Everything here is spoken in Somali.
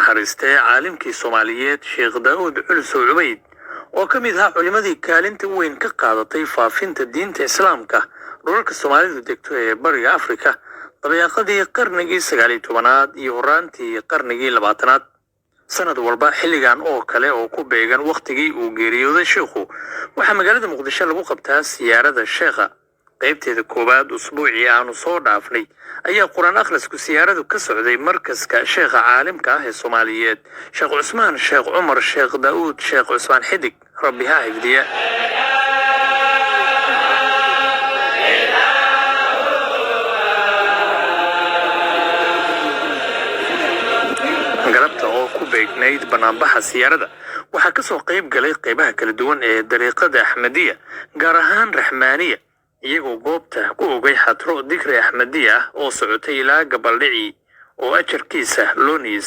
naxariistay caalimkii Soomaaliyeed Sheekh Daawud Culusow Cubayd oo ka mid ah culimadii kaalinta weyn ka qaadatay faafinta diinta Islaamka dhulalka Soomaalidu degto ee bariga Afrika dabeeqadii qarnigii 19aad iyo horaantii qarnigii 20aad. sanad walba xilligan oo kale oo ku beegan waqtigii uu geeriyooday sheekhu waxa magaalada Muqdisho lagu qabtaa siyaarada sheekha qaybteeda koobaad usbuucii aanu soo dhaafnay ayaa quraan akhrisku siyaaradu ka socday markaska sheekha caalimka ah ee Soomaaliyeed Sheekh Cusmaan Sheekh Cumar Sheekh Daawud Sheekh Cusmaan Xidig Rabbi ha xifdiya. galabta oo ku beegnayd banaanbaxa siyaarada waxa ka soo qayb galay qaybaha kala duwan ee dariiqada Ahmadiya gaar ahaan Raxmaaniya iyagoo goobta ku ogay xatro dikri Ahmadiya oo socotay ilaa gabaldhici oo ajarkiisa loo niis